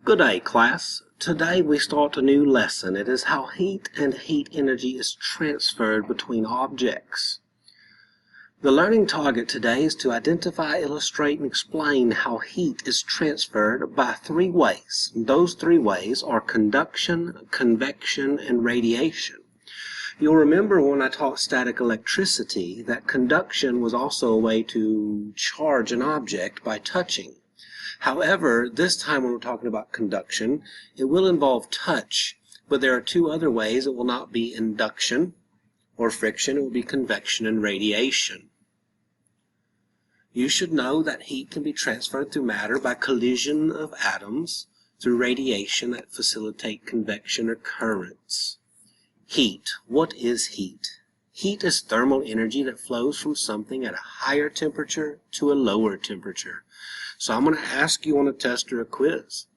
Good day, class. Today we start a new lesson. It is how heat and heat energy is transferred between objects. The learning target today is to identify, illustrate, and explain how heat is transferred by three ways. Those three ways are conduction, convection, and radiation. You'll remember when I taught static electricity that conduction was also a way to charge an object by touching. However, this time when we're talking about conduction, it will involve touch, but there are two other ways. It will not be induction or friction. It will be convection and radiation. You should know that heat can be transferred through matter by collision of atoms, through radiation that facilitate convection or currents. Heat. What is heat? Heat is thermal energy that flows from something at a higher temperature to a lower temperature. So I'm going to ask you on a test or a quiz.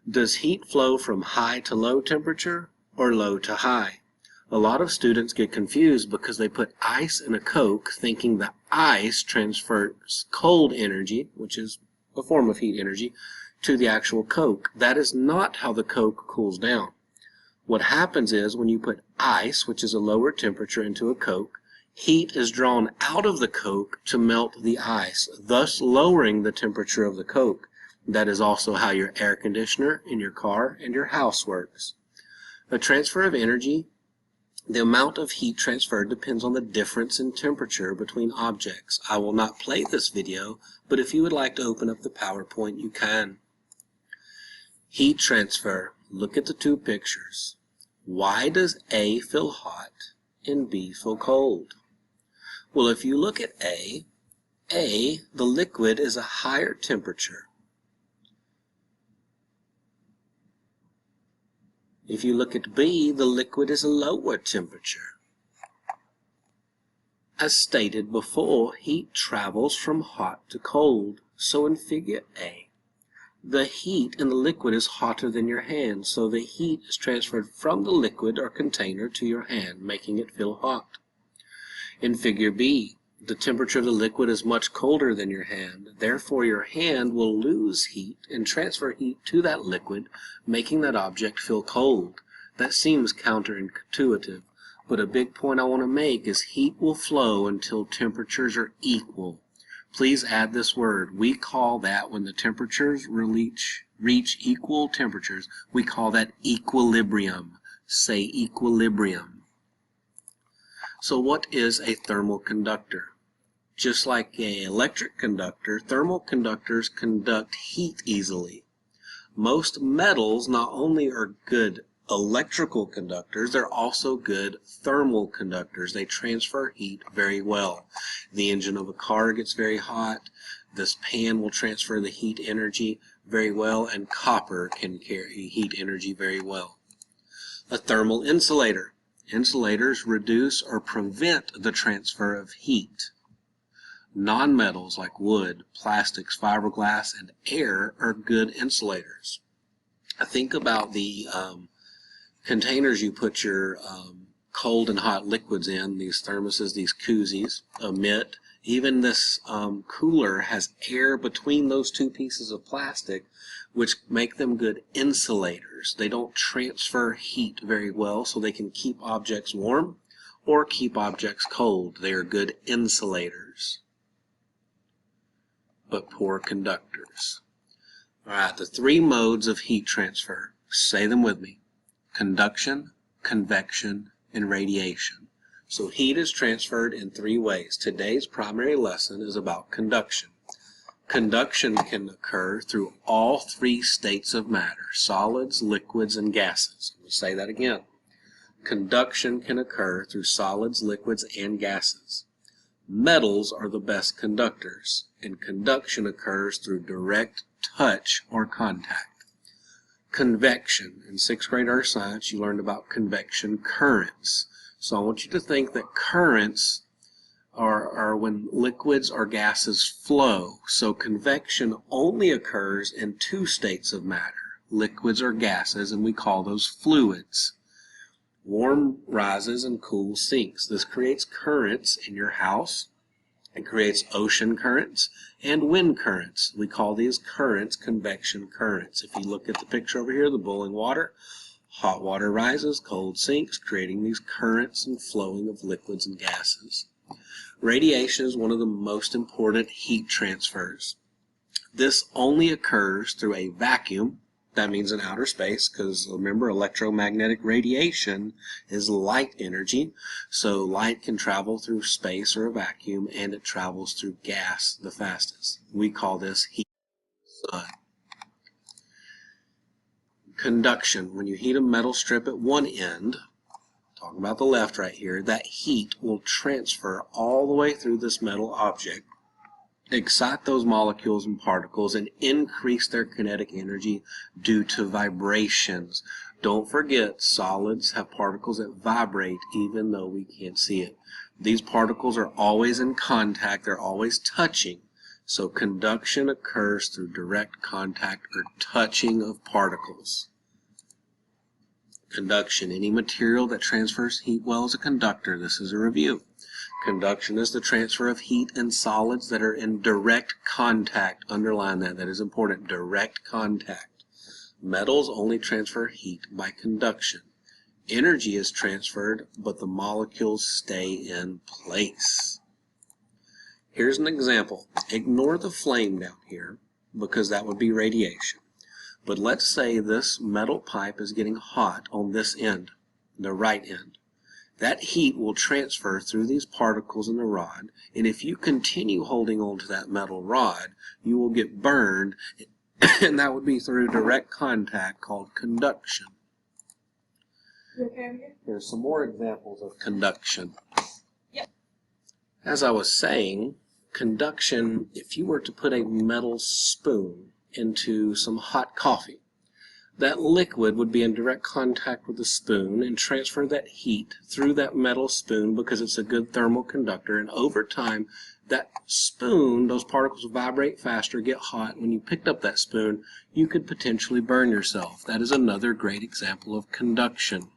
Does heat flow from high to low temperature or low to high? A lot of students get confused because they put ice in a Coke thinking the ice transfers cold energy, which is a form of heat energy, to the actual Coke. That is not how the Coke cools down. What happens is when you put ice, which is a lower temperature, into a Coke, heat is drawn out of the Coke to melt the ice, thus lowering the temperature of the Coke. That is also how your air conditioner in your car and your house works. A transfer of energy, the amount of heat transferred depends on the difference in temperature between objects. I will not play this video, but if you would like to open up the PowerPoint, you can. Heat transfer. Look at the two pictures. Why does A feel hot and B feel cold? Well, if you look at A, the liquid is a higher temperature. If you look at B, the liquid is a lower temperature. As stated before, heat travels from hot to cold. So in figure A, the heat in the liquid is hotter than your hand, so the heat is transferred from the liquid or container to your hand, making it feel hot. In figure B, the temperature of the liquid is much colder than your hand. Therefore, your hand will lose heat and transfer heat to that liquid, making that object feel cold. That seems counterintuitive, but a big point I want to make is heat will flow until temperatures are equal. Please add this word. We call that, when the temperatures reach equal temperatures, we call that equilibrium. Say equilibrium. So what is a thermal conductor? Just like an electric conductor, thermal conductors conduct heat easily. Most metals not only are good electrical conductors, they're also good thermal conductors. They transfer heat very well. The engine of a car gets very hot. This pan will transfer the heat energy very well, and copper can carry heat energy very well. A thermal insulator. Insulators reduce or prevent the transfer of heat. Non-metals like wood, plastics, fiberglass, and air are good insulators. Think about the containers you put your cold and hot liquids in, these thermoses, these koozies, emit. Even this cooler has air between those two pieces of plastic, which make them good insulators. They don't transfer heat very well, so they can keep objects warm or keep objects cold. They are good insulators, but poor conductors. All right, the three modes of heat transfer. Say them with me. Conduction, convection, and radiation. So heat is transferred in three ways. Today's primary lesson is about conduction. Conduction can occur through all three states of matter: solids, liquids, and gases. We'll say that again. Conduction can occur through solids, liquids, and gases. Metals are the best conductors, and conduction occurs through direct touch or contact. Convection. In 6th grade earth science, you learned about convection currents. So I want you to think that currents are when liquids or gases flow. So convection only occurs in two states of matter, liquids or gases, and we call those fluids. Warm rises and cool sinks. This creates currents in your house, It creates ocean currents and wind currents. We call these currents convection currents. If you look at the picture over here, the boiling water, hot water rises, cold sinks, creating these currents and flowing of liquids and gases. Radiation is one of the most important heat transfers. This only occurs through a vacuum. That means in outer space, because remember, electromagnetic radiation is light energy. So light can travel through space or a vacuum, and it travels through gas the fastest. We call this heat. Conduction. When you heat a metal strip at one end, talking about the left right here, that heat will transfer all the way through this metal object, excite those molecules and particles, and increase their kinetic energy due to vibrations. Don't forget, solids have particles that vibrate even though we can't see it. These particles are always in contact, they're always touching. So conduction occurs through direct contact or touching of particles. Conduction. Any material that transfers heat well is a conductor. This is a review. Conduction is the transfer of heat in solids that are in direct contact. Underline that. That is important. Direct contact. Metals only transfer heat by conduction. Energy is transferred, but the molecules stay in place. Here's an example. Ignore the flame down here because that would be radiation. But let's say this metal pipe is getting hot on this end, the right end. That heat will transfer through these particles in the rod, and if you continue holding on to that metal rod, you will get burned, and that would be through direct contact called conduction. Here's some more examples of conduction. Yep. As I was saying, conduction, if you were to put a metal spoon into some hot coffee, that liquid would be in direct contact with the spoon and transfer that heat through that metal spoon because it's a good thermal conductor, and over time that spoon, those particles vibrate faster, get hot. When you picked up that spoon, you could potentially burn yourself. That is another great example of conduction.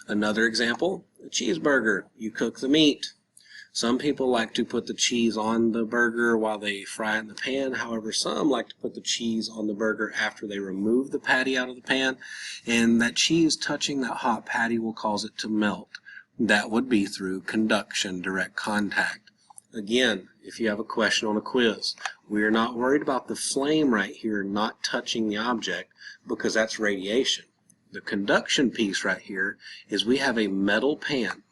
Another example, a cheeseburger. You cook the meat. Some people like to put the cheese on the burger while they fry it in the pan. However, some like to put the cheese on the burger after they remove the patty out of the pan. And that cheese touching that hot patty will cause it to melt. That would be through conduction, direct contact. Again, if you have a question on a quiz, we are not worried about the flame right here not touching the object because that's radiation. The conduction piece right here is we have a metal pan.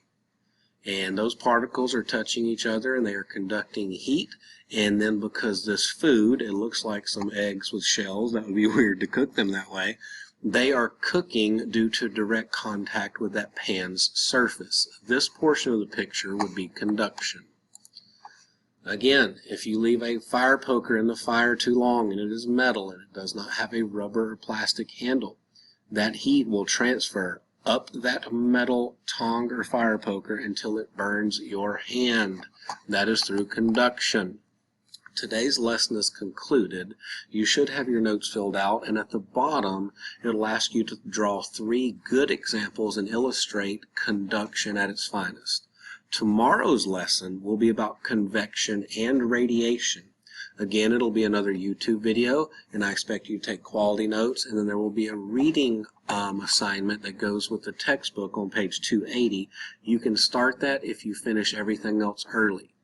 And those particles are touching each other and they are conducting heat. And then because this food, it looks like some eggs with shells, that would be weird to cook them that way, they are cooking due to direct contact with that pan's surface. This portion of the picture would be conduction. Again, if you leave a fire poker in the fire too long and it is metal and it does not have a rubber or plastic handle, that heat will transfer up that metal tong or fire poker until it burns your hand. That is through conduction. Today's lesson is concluded. You should have your notes filled out, and at the bottom it'll ask you to draw 3 good examples and illustrate conduction at its finest. Tomorrow's lesson will be about convection and radiation. Again, it'll be another YouTube video, and I expect you to take quality notes, and then there will be a reading assignment that goes with the textbook on page 280. You can start that if you finish everything else early.